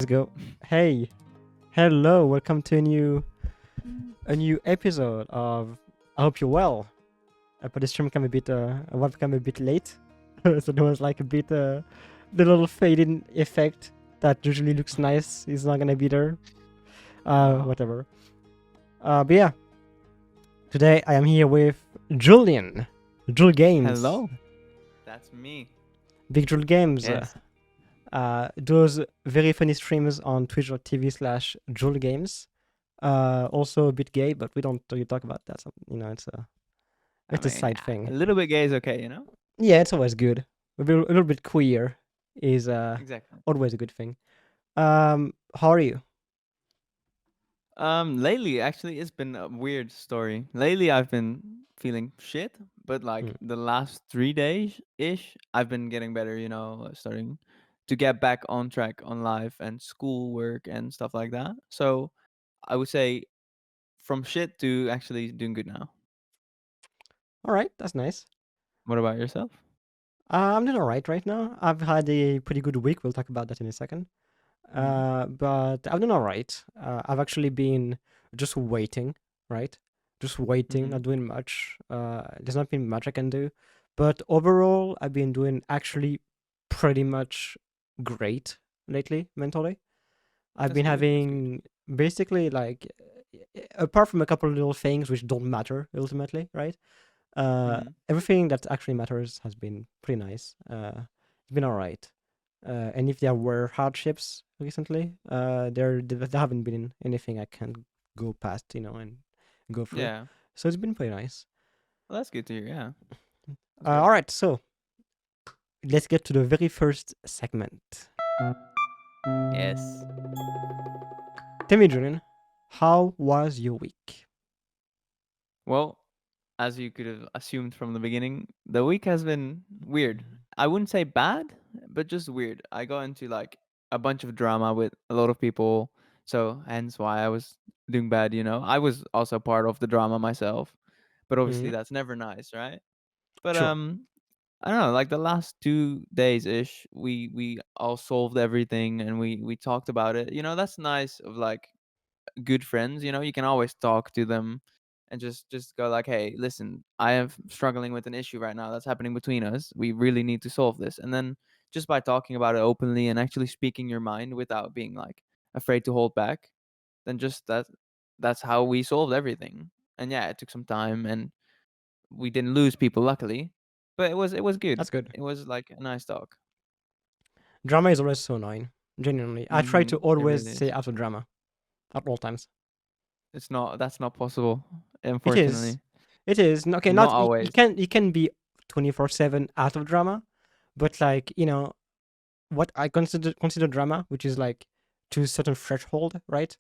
Let's go. Hey, hello, welcome to a new episode of I Hope You're Well. But the stream came a bit webcam a bit late, so there was like a bit the little fading effect that usually looks nice is not gonna be there. Whatever. But yeah, today I am here with Julian, JulGames. Hello, that's me. Big JulGames. Yes. Those very funny streams on twitch.tv/JulGames. Also a bit gay, but we don't really talk about that. So, it's a side thing. A little bit gay is okay, you know? Yeah, it's always good. A little bit queer is Exactly. always a good thing. How are you? Lately, actually, it's been a weird story. Lately, I've been feeling shit, but like the last 3 days-ish, I've been getting better, starting to get back on track on life and school work and stuff like that. So I would say from shit to actually doing good now. All right, that's nice. What about yourself? I'm doing all right now. I've had a pretty good week. We'll talk about that in a second. But I'm doing all right. I've actually been just waiting, right? Just waiting, not doing much. There's not been much I can do. But overall, I've been doing actually pretty much great lately, mentally. I've been having basically like, apart from a couple of little things which don't matter ultimately, right? Everything that actually matters has been pretty nice. It's been all right. And if there were hardships recently, there haven't been anything I can go past, and go through. Yeah. So it's been pretty nice. Well, that's good to hear, yeah. All right, so let's get to the very first segment. Yes. Tell me, Julian, how was your week? Well, as you could have assumed from the beginning, the week has been weird. I wouldn't say bad, but just weird. I got into like a bunch of drama with a lot of people, so hence why I was doing bad, I was also part of the drama myself, but obviously that's never nice, right? But Sure. I don't know, like the last 2 days ish, we all solved everything and we talked about it. That's nice of like good friends, you can always talk to them and just go like, hey, listen, I am struggling with an issue right now that's happening between us, we really need to solve this. And then just by talking about it openly and actually speaking your mind without being like afraid to hold back, then just that's how we solved everything. And yeah, it took some time and we didn't lose people, luckily, but it was good. That's good. It was like a nice talk. Drama is always so annoying. Genuinely, I try to It always really stay is. out of drama at all times. That's not possible, It is. unfortunately. It is. Okay, Not not always. you can be 24/7 out of drama, but like, what I consider drama, which is like to a certain threshold, right?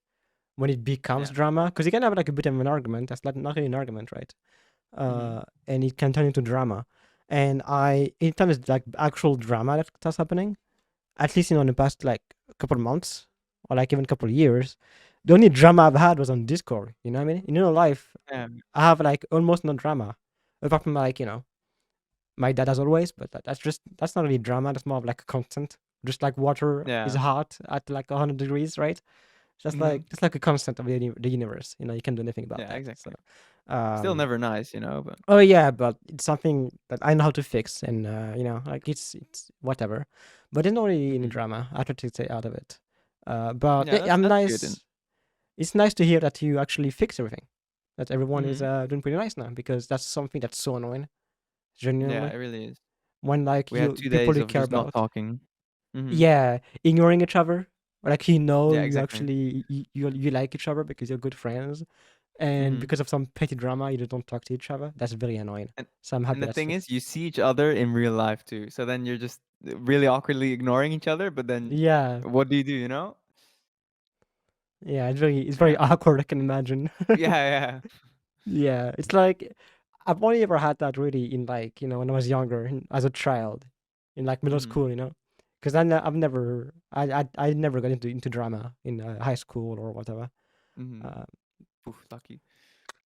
When it becomes Yeah. drama, because you can have like a bit of an argument. That's not really an argument, right? And it can turn into drama. And anytime it's like actual drama that's happening, at least in the past like couple of months or like even couple of years, the only drama I've had was on Discord. You know what I mean? In real life, Yeah. I have like almost no drama, apart from like my dad as always. But that's not really drama. That's more of like a constant. Just like water is Yeah. hot at like 100 degrees, right? Just like a constant of the universe. You can't do anything about Yeah, that. So, exactly. Still never nice, but oh yeah, but it's something that I know how to fix, and like it's whatever. But there's not really any drama. I try to stay out of it. But yeah, I'm that's good. And nice. It's nice to hear that you actually fix everything. That everyone is yeah, doing pretty nice now, because that's something that's so annoying. it Genuinely, really is. when like We had you 2 people days you of care just not about, talking. yeah, ignoring each other. Like Yeah, you exactly. actually you like each other because you're good friends, and because of some petty drama you just don't talk to each other. That's very annoying. And So I'm and happy the that's thing is, fixed. you see each other in real life too. So then you're just really awkwardly ignoring each other, but then Yeah, what do you do? yeah, it's very Yeah. awkward. I can imagine. Yeah, yeah. Yeah, it's like I've only ever had that really in like when I was younger, as a child, in like middle Mhm. school, because I've never I never got into drama in high school or whatever. Mhm. Uh, Oof, lucky.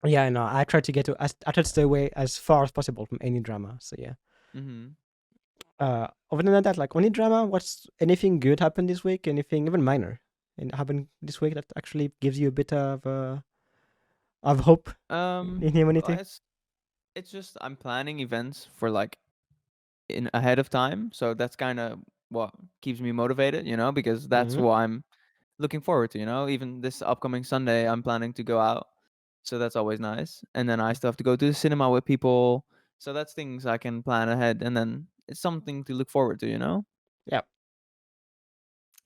yeah, no, I try to stay away as far as possible from any drama. So yeah. Mhm. Other than that, like only drama. What's anything good happened this week? Anything even minor? and happened this week that actually gives you a bit of hope in Well, humanity? it's just I'm planning events for like in ahead of time, so that's kind of what keeps me motivated, because that's Hmm. what I'm looking forward to. Even this upcoming Sunday, I'm planning to go out, so that's always nice. And then I still have to go to the cinema with people, so that's things I can plan ahead, and then it's something to look forward to. Yeah,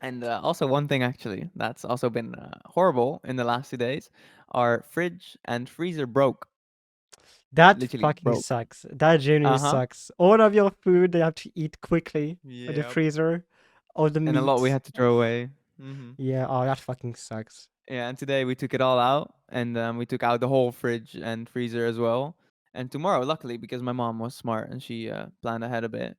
And also, one thing actually that's also been horrible in the last 2 days, our fridge and freezer broke, that literally fucking broke. sucks. That genuinely Uh huh. sucks. All of your food they have to eat quickly in the Yep. freezer, all the And a lot we meat. had to throw away. Hmm. Yeah, oh, that fucking sucks. Yeah, and today we took it all out, and we took out the whole fridge and freezer as well. And tomorrow, luckily, because my mom was smart and she planned ahead a bit,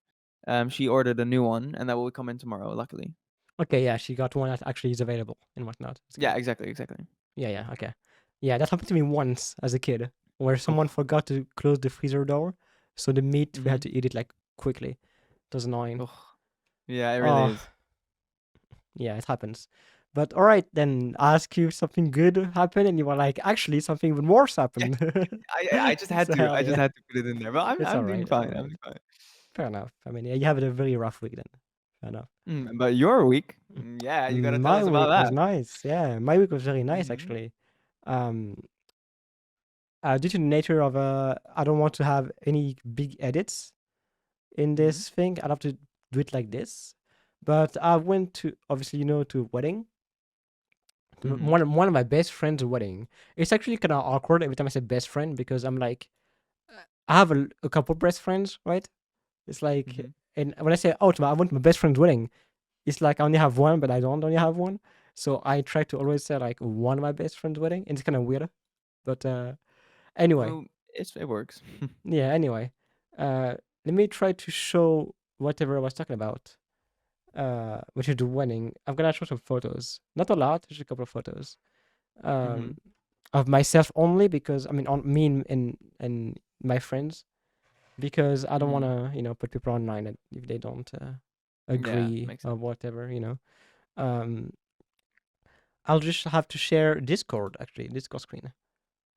she ordered a new one, and that will come in tomorrow. Luckily. Okay, yeah, she got one that actually is available and whatnot. It's Yeah, good. exactly, exactly. Yeah, yeah, okay. Yeah, that happened to me once as a kid, where someone Oh. forgot to close the freezer door, so the meat we had Mhm. to eat it like quickly. It was annoying. Oh. Yeah, it really Oh, is. yeah, it happens. But all right, then I ask you something good happened, and you were like, actually, something even worse Yeah, happened. I just had So to. hell I just yeah, had to put it in there. But I'm it's all I'm doing right. All fine. I'm right, doing fine. fair enough. I mean, yeah, you have a very rough week then. Fair enough. But your week, Mm. yeah, you gotta tell My us about week was that. nice. Yeah, my week was very nice Hmm. actually. Um, due to the nature of I don't want to have any big edits in Hmm. this thing. I'd have to do it like this. But I went to obviously to a wedding. Hmm. One of my best friends' wedding. It's actually kind of awkward every time I say best friend because I'm like I have a couple best friends, right? It's like Hmm. and when I say oh I went to my best friend's wedding, it's like I only have one, but I don't only have one. So I try to always say like one of my best friend's wedding, and it's kind of weird. But anyway, Well, it works. yeah. Anyway, uh, let me try to show whatever I was talking about. Which is the wedding. I'm gonna show some photos. Not a lot, just a couple of photos. Um, Hmm. of myself only because I mean on me and my friends because I don't want Hmm. to put people online if they don't Yeah, agree makes or sense. whatever. Um, I'll just have to share Discord actually, Discord screen.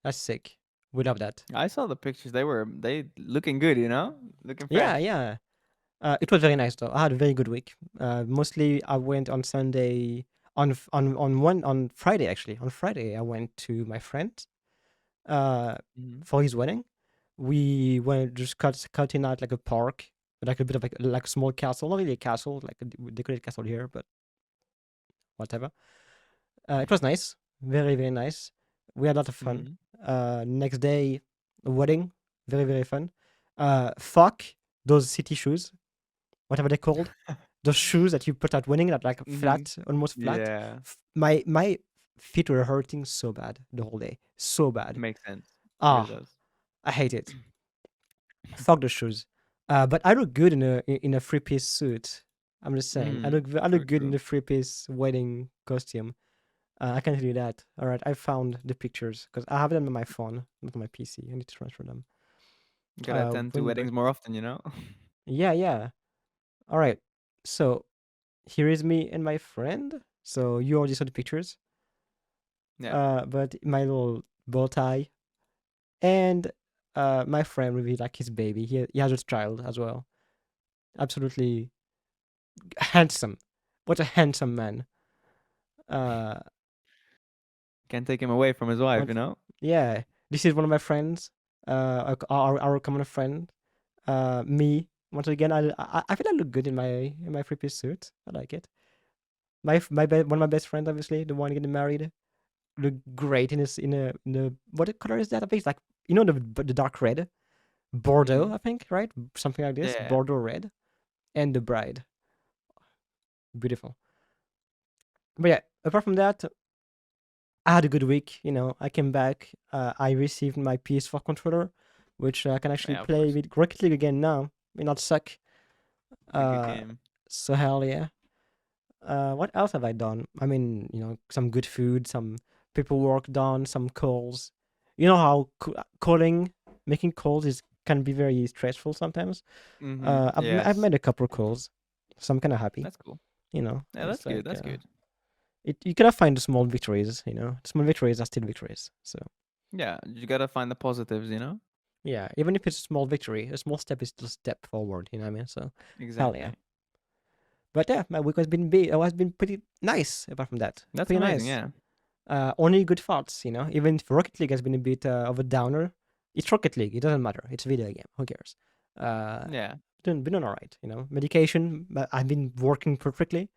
That's sick. We love that. I saw the pictures. They looking good. Looking Yeah, fresh. yeah. It was very nice though. I had a very good week. Mostly I went on Sunday on Friday actually. On Friday I went to my friend uh Hmm. for his wedding. We went just cutting out like a park, like a bit of like a small castle, not really a castle, like a decorated castle here, but whatever. It was nice, very very nice. We had a lot of fun. Hmm. Next day, wedding, very very fun. Fuck those city shoes, whatever they're called. Those shoes that you put at wedding that like Hmm. flat, almost flat. Yeah, My feet were hurting so bad the whole day, so bad. makes sense. It really Ah, does. I hate it. Fuck the shoes. But I look good in a three piece suit. I'm just saying. Hmm. I True, look good in true. the three piece wedding costume. I can tell you that. All right, I found the pictures because I have them on my phone, not on my PC. I need to transfer them. You gotta attend to When weddings more often. yeah, yeah. All right. So here is me and my friend. So you already saw the pictures. Yeah. But my little bow tie and my friend will be like his baby. He has a child as well. Absolutely handsome. What a handsome man. Uh, Can't take him away from his wife, what? you know? Yeah, this is one of my friends. Our common friend. Me once again. I feel I look good in my three piece suit. I like it. One of my best friends, obviously, the one getting married, look great in a what color is that? I think it's like the dark red, Bordeaux. Mhm. I think right, something like this, Yeah. Bordeaux red, and the bride, beautiful. But yeah, apart from that, I had a good week. I came back. I received my PS4 controller, which I can actually Yeah, of play course. with Rocket League again now. May not suck. It's a good Uh, game. so hell yeah. What else have I done? I mean, some good food, some paperwork done, some calls. You know how calling, making calls can be very stressful sometimes. Mhm. I've Yes. made a couple of calls, so I'm kind of happy. That's cool. Yeah, It's that's good. like That's good. You gotta find the small victories. Small victories are still victories. So Yeah, you gotta find the positives, you know? yeah, even if it's a small victory, a small step is still a step forward. You know what I mean? So hell yeah. Exactly. But yeah, my week has been pretty nice. Apart from that, That's pretty amazing, nice. yeah. Only good thoughts. Even if Rocket League has been a bit of a downer, it's Rocket League. It doesn't matter. It's a video game. Who cares? Uh, Yeah. been all right. Medication. But I've been working perfectly.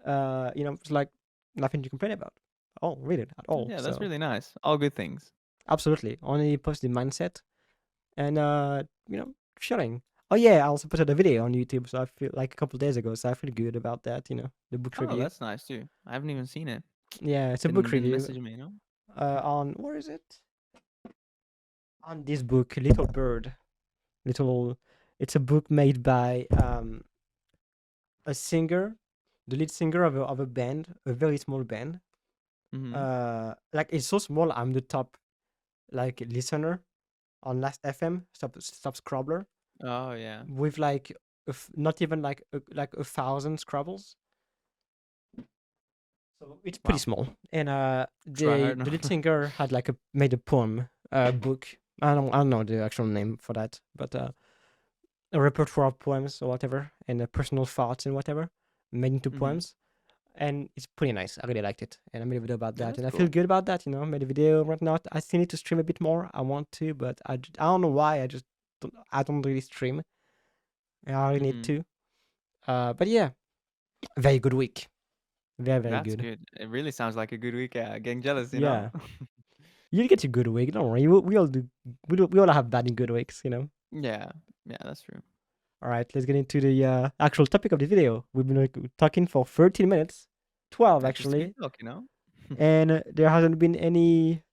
It's like nothing to complain about. Oh, really? At all. Yeah, that's So really nice. All good things. absolutely, only positive mindset and chilling. Oh yeah, I also put out a video on YouTube. So I feel like a couple days ago. So I feel good about that. The book Oh, review. that's nice too. I haven't even seen it. Yeah, it's a book Didn't review. message me, you know? On where is it? On this book, Little Bird. Little. It's a book made by a singer, the lead singer of a band, a very small band. Mm-hmm. Like it's so small. I'm the top like listener on Last FM, stop Scrobbler, Oh yeah. with like not even like like 1,000 Scrabbles. So it's pretty Wow. small. And Try the hard now. the lead singer had like made a poem book. I don't know the actual name for that, but a repertoire of poems or whatever, and personal thoughts and whatever made into Mm-hmm. poems. And it's pretty nice. I really liked it, and I made a video about Yeah, that, that's and I feel cool. good about that. I made a video right now. I still need to stream a bit more. I want to, but I don't know why. I don't really stream. I really need Mm-hmm. to. But yeah, very good week. Very very That's good. good. It really sounds like a good week. Getting jealous, you know? Yeah, you get a good week. Don't worry. We all do. We all have bad and good weeks. Yeah. Yeah, that's true. All right, let's get into the actual topic of the video. We've been like, talking for 13 minutes, 12 Yeah, just a good actually, talk, you know? and there hasn't been any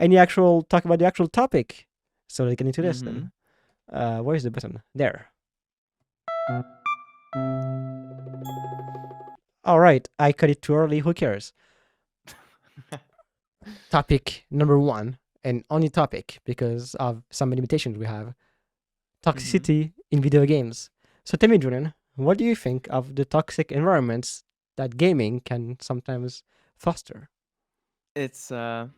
actual talk about the actual topic. So let's get into this Mm-hmm. then. Where is the button? There. All right, I cut it too early. Who cares? Topic number one, and only topic because of some limitations we have: Mm-hmm. toxicity in video games. So tell me, Julian, what do you think of the toxic environments that gaming can sometimes foster? It's a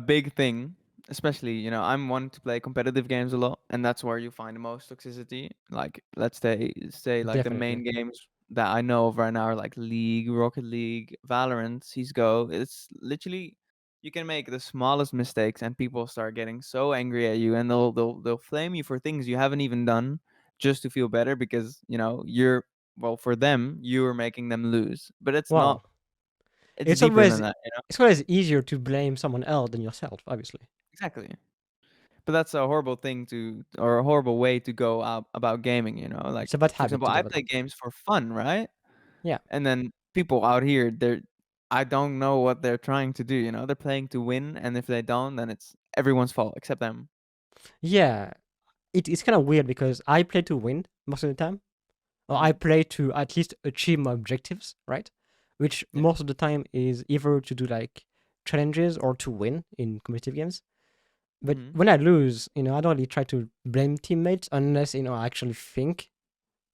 big thing, especially, I'm one to play competitive games a lot, and that's where you find the most toxicity. Like, let's say like the Definitely. main games that I know of right now are like League, Rocket League, Valorant, CS:GO. It's literally you can make the smallest mistakes and people start getting so angry at you, and they'll flame you for things you haven't even done just to feel better because, you're well, for them, you're making them lose. But it's not. Well, It's it's deeper always than that, it's always easier to blame someone else than yourself, obviously. Exactly. But that's a horrible thing or a horrible way to go out about gaming, It's Like, a bad for habit example, to I play develop. games for fun, right? Yeah. And then people out here, I don't know what they're trying to do, They're playing to win, and if they don't, then it's everyone's fault except them. Yeah. It's kind of weird because I play to win most of the time. Or I Mhm. play to at least achieve my objectives, right? Which Yeah. most of the time is either to do like challenges or to win in competitive games. But Mhm. when I lose, I don't really try to blame teammates unless, I actually think,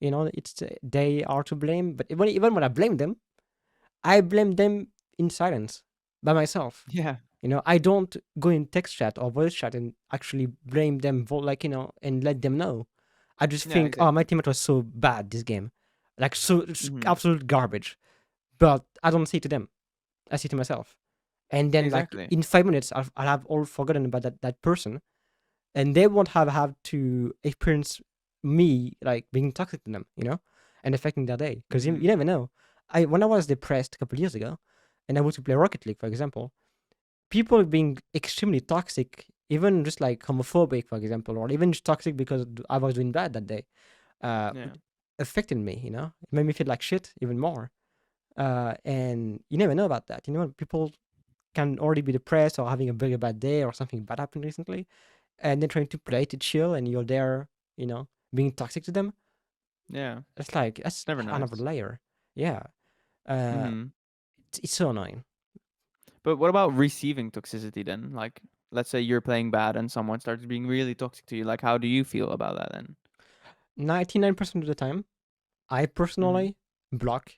it's they are to blame. But even when I blame them, I blame them in silence by myself. Yeah. I don't go in text chat or voice chat and actually blame them for like, and let them know. I just Yeah, think, oh, my exactly. teammate was so bad this game. Like, so it's Mhm. absolute garbage. But I don't say it to them. I say it to myself. And then, like, Exactly. in 5 minutes, I'll have all forgotten about that person. And they won't have to experience me, like, being toxic to them, and affecting their day. Because you Mhm. never know. When I was depressed a couple of years ago, and I went to play Rocket League, for example, people being extremely toxic, even just like homophobic, for example, or even just toxic because I was doing bad that day, Yeah. it affected me. It made me feel like shit even more. And you never know about that. People can already be depressed or having a very bad day or something bad happened recently, and they're trying to play to chill, and you're there, being toxic to them. Yeah. It's like that's It's never another nice. layer. Yeah, uh, Mhm. it's so annoying. But what about receiving toxicity then? Like, let's say you're playing bad and someone starts being really toxic to you. Like, how do you feel about that then? 99% of the time, I Mhm. personally block.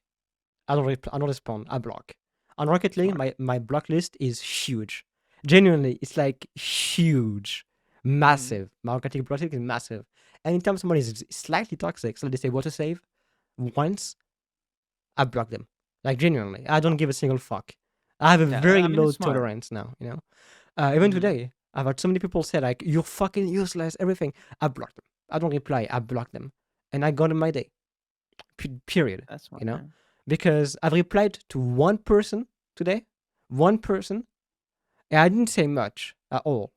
I don't respond. I block. On Rocket League, Smart. my block list is huge. Genuinely, it's like huge, Mm-hmm. massive. My Rocket League block list is massive. And in terms of someone is slightly toxic, so they say what to save once, I block them. Like genuinely, I don't give a single fuck. I have a Yeah, very I mean low it's smart. tolerance now. Even Mm-hmm. today, I've had so many people say like you're fucking useless, everything. I block them. I don't reply. I block them, and I go on my day. Period. That's smart, You know, man. because I've replied to one person today, one person, and I didn't say much at all.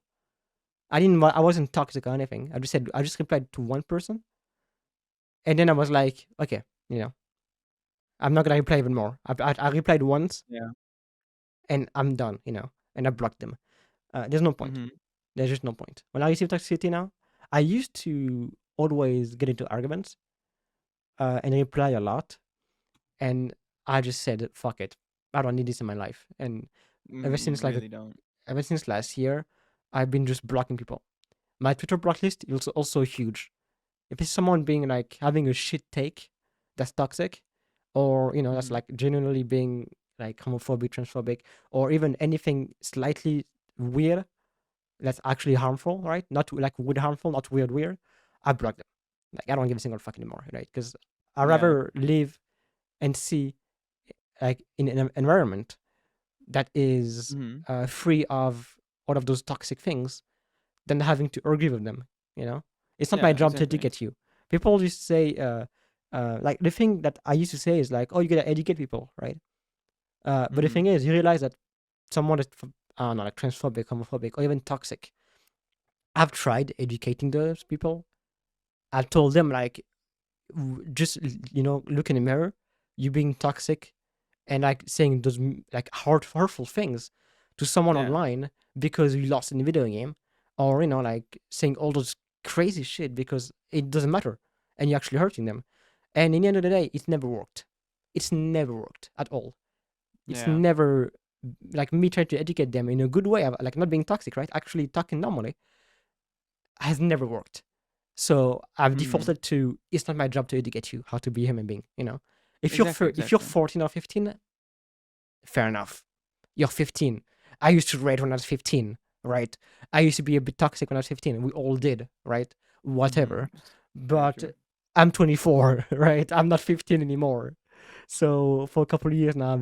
I didn't. I wasn't toxic or anything. I just said I just replied to one person, and then I was like, okay, you know, I'm not gonna reply even more. I replied once, Yeah. and I'm done. And I blocked them. There's no point. Mm-hmm. There's just no point. When I receive toxicity now, I used to always get into arguments and reply a lot, and I just said, "Fuck it, I don't need this in my life." And ever You since really don't. ever since last year, I've been just blocking people. My Twitter block list is also huge. If it's someone being like having a shit take that's toxic, or that's Mm-hmm. like genuinely being like homophobic, transphobic, or even anything slightly weird that's actually harmful, right? Not like weird harmful, not weird weird. I block them. Like I don't give a single fuck anymore, right? Because I Yeah. rather live and see like in an environment that is Mm-hmm. free of all of those toxic things than having to argue with them. It's not my Yeah, job to exactly. educate you. People used to say, like the thing that I used to say is like, oh, you gotta educate people, right? But the Mm-hmm. thing is, you realize that someone that's I don't know, like transphobic, homophobic, or even toxic. I've tried educating those people. I told them like, just look in the mirror. You being toxic and like saying those like hurtful things to someone Yeah. online because you lost in a video game, or like saying all those crazy shit because it doesn't matter and you're actually hurting them. And in the end of the day, it's never worked. It's never worked at all. It's Yeah. never like me trying to educate them in a good way, like not being toxic, right? Actually talking normally has never worked. So I've Mm-hmm. defaulted to it's not my job to educate you how to be a human being. Exactly, If you're exactly. 14 or 15, fair enough. You're 15. I used to rage when I was 15, right? I used to be a bit toxic when I was 15. We all did, right? Mm-hmm. Whatever. Very But true. I'm 24, right? I'm not 15 anymore. So for a couple of years now,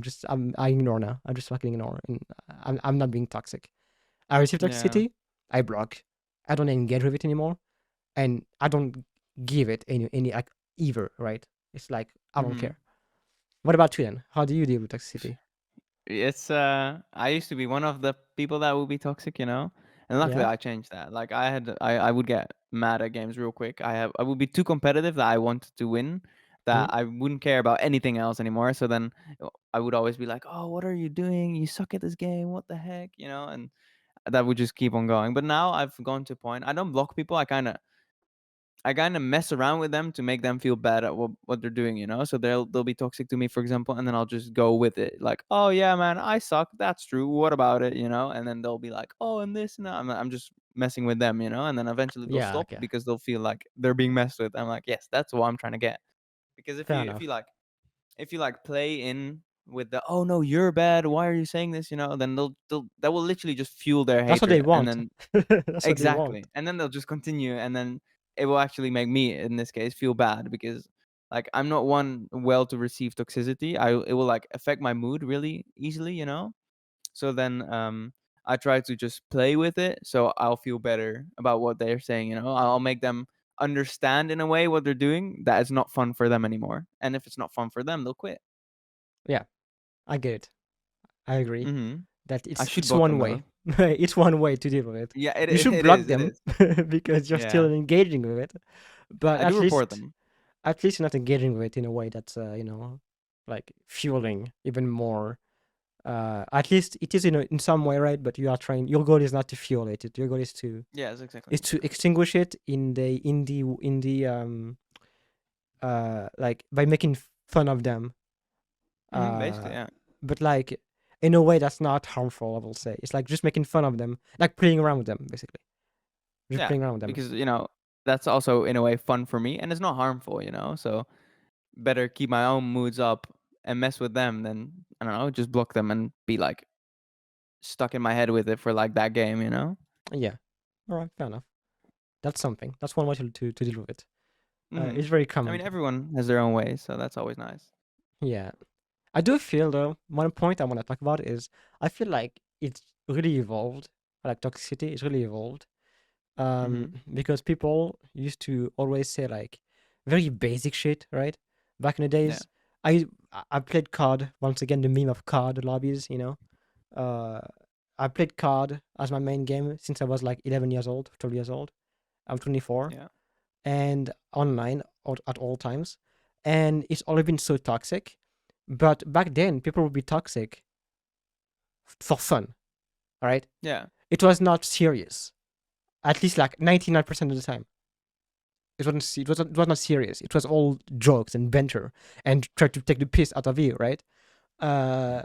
I ignore now. I just fucking ignore, and I'm not being toxic. I receive Yeah. toxicity, I block. I don't engage with it anymore, and I don't give it any like either, right? It's like I don't Mm-hmm. care. What about you then? How do you deal with toxicity? It's I used to be one of the people that would be toxic, you know? And luckily Yeah. I changed that. Like I would get mad at games real quick. I would be too competitive that I wanted to win, Mhm. that I wouldn't care about anything else anymore. So then I would always be like, "Oh, what are you doing? You suck at this game. What the heck?" You know? And that would just keep on going. But now I've gone to a point. I don't block people. I kind of mess around with them to make them feel bad at what they're doing, you know. So they'll be toxic to me, for example, and then I'll just go with it, like, oh yeah, man, I suck. That's true. What about it, you know? And then they'll be like, oh, and this and that. I'm just messing with them, you know. And then eventually they'll Yeah. stop Okay. because they'll feel like they're being messed with. I'm like, yes, that's what I'm trying to get. Because if Fair you if you enough. like if you like play in with the oh no you're bad why are you saying this, you know, then they'll that will literally just fuel their That's what they hatred, and want. then That's what they want. exactly. And then they'll just continue, and then it will actually make me, in this case, feel bad because like I'm not one well to receive toxicity. It will like affect my mood really easily, you know? So then I try to just play with it so I'll feel better about what they're saying, you know? I'll make them understand in a way what they're doing that it's not fun for them anymore. And if it's not fun for them, they'll quit. Yeah, I get it. I agree Mhm. that I it's should it's block one them way. though. It's one way to deal with it. Yeah, You should it block is. It them is. because you're still Yeah. engaging with it. But I do report them. at least you're not engaging with it in a way that's like fueling even more. At least it is in some way, right? But you are trying. Your goal is not to fuel it. Your goal Yes, exactly. is to extinguish it in the like by making fun of them. Basically, Uh, yeah. but like in a way that's not harmful. I will say it's like just making fun of them, like playing around with them, basically. Just Yeah, playing around with them. because you know that's also in a way fun for me, and it's not harmful. You know, so better keep my own moods up and mess with them, then I don't know, just block them and be like stuck in my head with it for like that game, you know? Yeah. All right, fair enough. That's something. That's one way to deal with it. Hmm. It's very I mean, common. everyone has their own way, so that's always nice. Yeah. I do feel though, one point I want to talk about is I feel like it's really evolved. Like toxicity is really evolved. Hmm. Because people used to always say like very basic shit, right? Back in the Yeah. days, I played COD once again, the meme of COD lobbies. Uh, I played COD as my main game since I was like 11 years old, 12 years old. I'm 24, Yeah. and online at all times, and it's always been so toxic. But back then, people would be toxic for fun, all right? Yeah. It was not serious, at least like 99% of the time. It was not serious. It was all jokes and banter and try to take the piss out of you, right? Uh,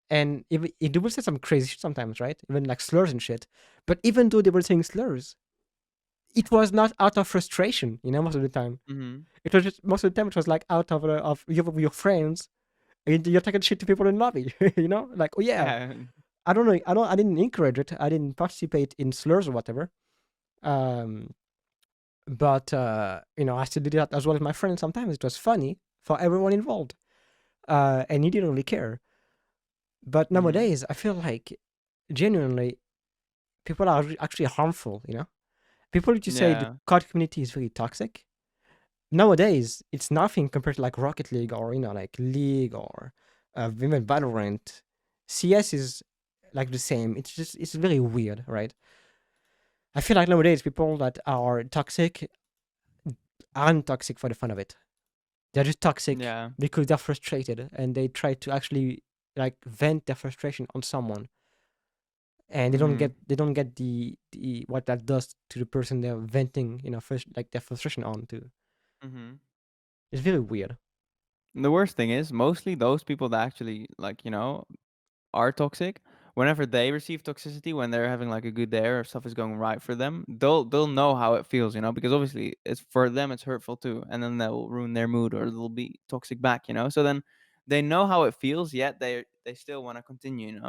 and it will say some crazy shit sometimes, right? Even like slurs and shit. But even though they were saying slurs, it was not out of frustration. Most of the time, Hmm. it was just most of the time it was like out of your friends. And you're taking shit to people in lobby. Like, oh yeah, Yeah. I don't know. I didn't encourage it. I didn't participate in slurs or whatever. Um, but I still did that as well as my friends. Sometimes it was funny for everyone involved, and you didn't really care. But Hmm. nowadays, I feel like genuinely people are actually harmful. People used to say the Yeah. COD community is very toxic. Nowadays, it's nothing compared to like Rocket League or like League or even Valorant. CS is like the same. It's very weird, right? I feel like nowadays people that are toxic aren't toxic for the fun of it. They're just toxic Yeah. because they're frustrated and they try to actually like vent their frustration on someone, and Hmm. they don't get the what that does to the person they're venting, like their frustration on to. Hmm. It's very weird. The worst thing is mostly those people that actually like, are toxic, whenever they receive toxicity, when they're having like a good day or stuff is going right for them, they'll know how it feels, because obviously it's for them, it's hurtful too, and then they'll ruin their mood or they'll be toxic back, so then they know how it feels, yet they still want to continue,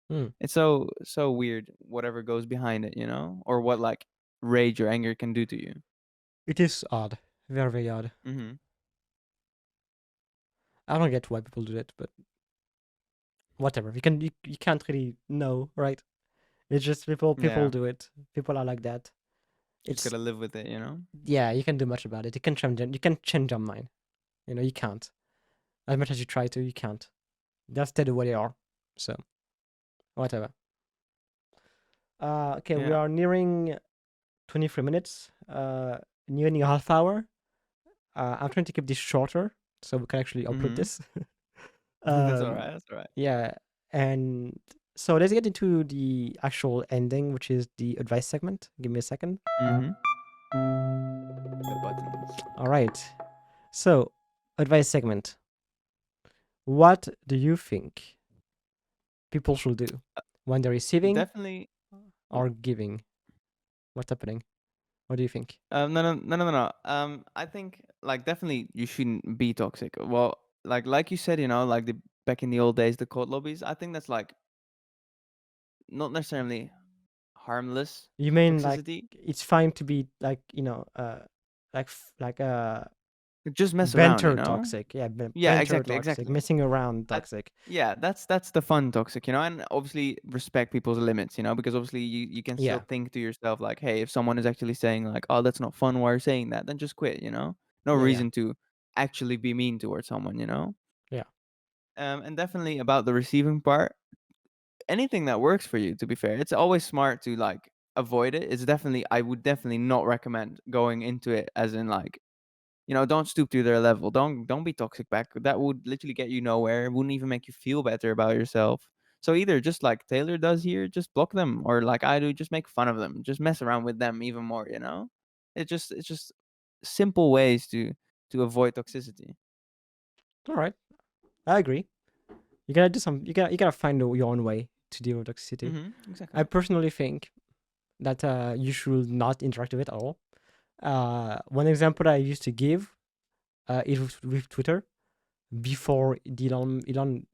Hmm. it's so weird whatever goes behind it, or what like rage or anger can do to you. It is odd, very very odd. Hmm. I don't get why people do that, but whatever. You can't really know, right? It's just people Yeah, do it. People are like that. just It's gotta live with it. Yeah, you can do much about it. You can change your mind. You can't. As much as you try to, you can't. They'll stay the way they are. So whatever. Okay, we Yeah. are nearing 23 minutes. Nearing a half hour. I'm trying to keep this shorter so we can actually upload Hmm. this. That's all um, right, that's all right. yeah, and so let's get into the actual ending, which is the advice segment. Give me a second. Hmm. The buttons. All right. So, advice segment. What do you think people should do when they're receiving Definitely. or giving? What's happening? What do you think? No, no, no, no, no, no. I think like definitely you shouldn't be toxic. Well, like you said, like the back in the old days, the court lobbies. I think that's like not necessarily harmless You mean like toxicity. it's fine to be like like Just mess around, banter toxic? Yeah, Yeah, banter exactly, toxic, exactly. messing around I toxic. Yeah, that's the fun toxic, and obviously respect people's limits, because obviously you can still Yeah, think to yourself like, hey, if someone is actually saying like, oh, that's not fun, why are you saying that? Then just quit. No yeah, yeah, reason to actually be mean towards someone. yeah. And definitely about the receiving part, anything that works for you. To be fair, it's always smart to like avoid it. I would definitely not recommend going into it as in like don't stoop to their level. Don't be toxic back. That would literally get you nowhere. It wouldn't even make you feel better about yourself. So either just like Taylor does here, just block them, or like I do, just make fun of them, just mess around with them even more. It's just simple ways to avoid toxicity. All right, I agree. You gotta do some. You gotta find your own way to deal with toxicity. I Exactly. personally think that you should not interact with it at all. One example I used to give is with Twitter. before the Elon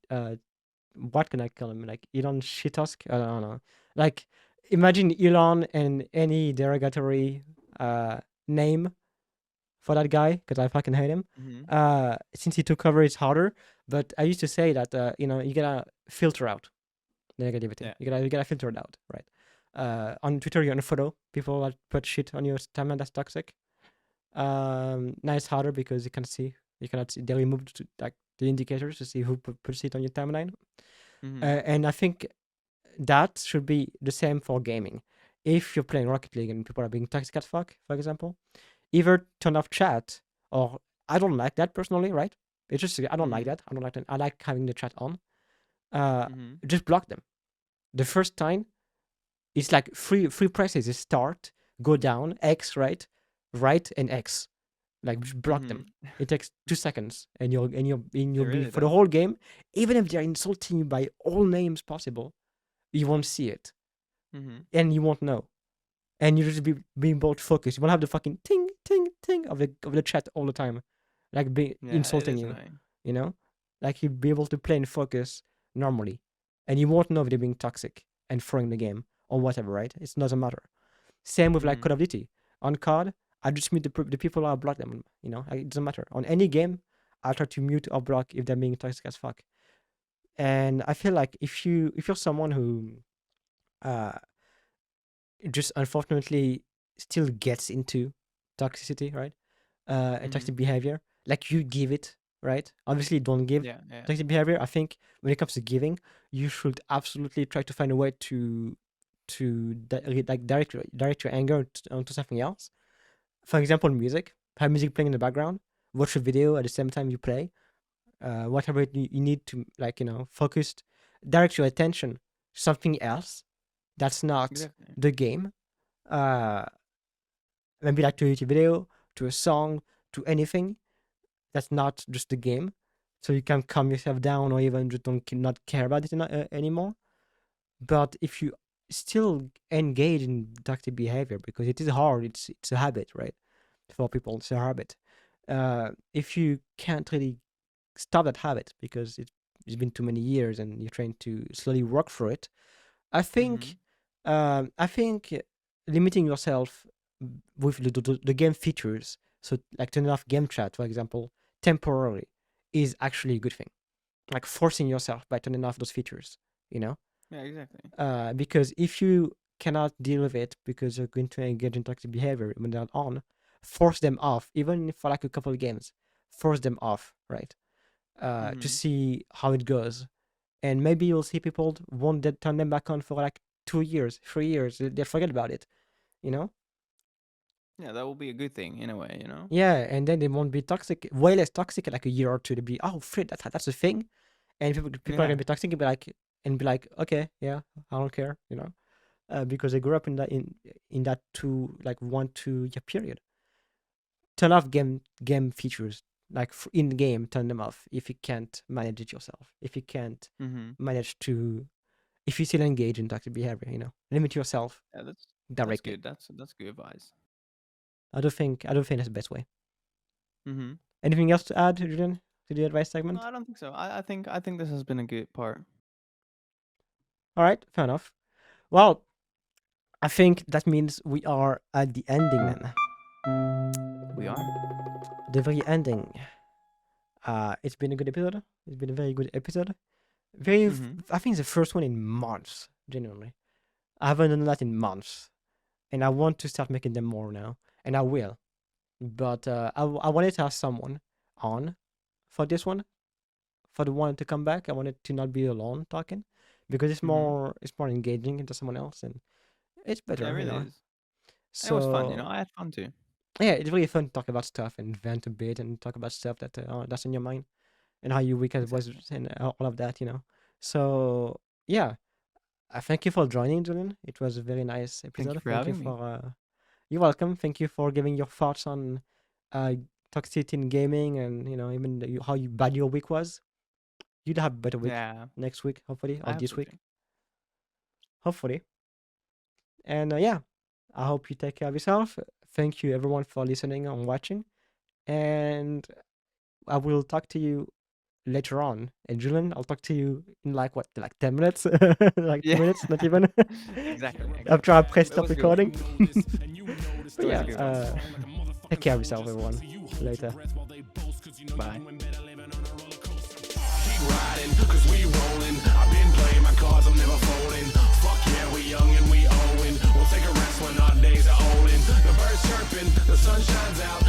what can I call him? Like Elon Shitusk? I don't know. Like imagine Elon and any derogatory name for that guy because I fucking hate him. Mm-hmm. Since he took over, it's harder. But I used to say that you gotta filter out the negativity. Yeah. You gotta filter it out, right? On Twitter, you unfollow people that put shit on your timeline that's toxic. Now it's harder because you cannot see, they removed like the indicators to see who puts it on your timeline. Mm-hmm. And I think that should be the same for gaming. If you're playing Rocket League and people are being toxic as fuck, for example, either turn off chat or I don't like that personally, right? It's just I don't like Mm-hmm. that. I don't like that. I like having the chat on. Uh, Mm-hmm. just block them. The first time it's like three presses. Is start, go down, X, right, and X. Like just block them. Mm-hmm. It takes 2 seconds, and It you'll be really for the does. whole game. Even if they're insulting you by all names possible, you won't see it, Mm-hmm. and you won't know, and you just be being both focused. You won't have the fucking ting ting ting of the chat all the time, like be Yeah, it insulting is you. annoying. You know, like you'll be able to play and focus normally, and you won't know if they're being toxic and throwing the game or whatever. Right? It doesn't matter. Same with like Mm-hmm. Call of Duty. On COD, I just mute the people or block them. It doesn't matter. On any game, I try to mute or block if they're being toxic as fuck. And I feel like if you're someone who uh just unfortunately still gets into toxicity, right? And Mm-hmm. toxic behavior, like you give it, right? Obviously, don't give Yeah, yeah. toxic behavior. I think when it comes to giving, you should absolutely try to find a way to like direct your anger onto something else. For example, music. Have music playing in the background. Watch a video at the same time you play. Whatever you need to focused. Direct your attention to something else that's not Exactly. the game. Uh, Maybe like to a YouTube video, to a song, to anything that's not just the game. So you can calm yourself down or even just don't not care about it anymore. But if you still engage in toxic behavior because it is hard, it's a habit, right? For people, it's a habit. If you can't really stop that habit because it's been too many years and you're trying to slowly work through it, I Mm-hmm. think I think limiting yourself with the game features, so like turning off game chat, for example, temporarily, is actually a good thing. Like forcing yourself by turning off those features, you know, Yeah, exactly. because if you cannot deal with it because you're going to engage in toxic behavior when they're on, force them off, even for like a couple of games, force them off, right? To Mm-hmm. see how it goes. And maybe you'll see people won't turn them back on for like 2 years, 3 years. They forget about it, you know? Yeah, that will be a good thing in a way, you know? Yeah, and then they won't be toxic, way less toxic in like a year or two. To be, oh, shit, that's a thing. And people are Yeah. gonna be toxic and be like, okay, yeah, I don't care, because they grew up in that 1 2 year period. Turn off game features like in game. Turn them off if you can't manage it yourself. If you can't Mm-hmm. manage to, if you still engage in toxic behavior, limit yourself Yeah, that's directly. good. That's good advice. I don't think that's the best way. Mm-hmm. Anything else to add, Julian, to the advice No, segment? I don't think so. I think this has been a good part. All right, fair enough. Well, I think that means we are at the ending then. We are. The very ending. It's been a good episode. It's been a very good episode. Mm-hmm. I think it's the first one in months. Genuinely, I haven't done that in months, and I want to start making them more now, and I will. But I wanted to have someone on for this one, for the one to come back. I wanted to not be alone talking, because Mm-hmm. it's more engaging into someone else, and it's Yeah, it better, really is. And it was fun, you know. So I had fun too. yeah, it's really fun to talk about stuff and vent a bit and talk about stuff that's in your mind and how your weekend was Exactly. and all of that. So yeah, I thank you for joining, Julian. It was a very nice Thank you episode. for Thank you having me. for you're welcome. Thank you for giving your thoughts on uh toxicity in gaming and even how bad your week was. You'd have a better week Yeah, next week, hopefully, I or hope this so week, too. hopefully. And yeah, I hope you take care of yourself. Thank you everyone for listening and watching. And I will talk to you later on. And Julian, I'll talk to you in like what, like 10 minutes, like 2 minutes, not even. Exactly. After I press That stop was good. recording. But That was yeah, good. take care of yourself, everyone. Later. Bye. Riding, cause we rolling. I've been playing my cards, I'm never folding. Fuck yeah, we young and we owing. We'll take a rest when our days are olin'. The birds chirping, the sun shines out.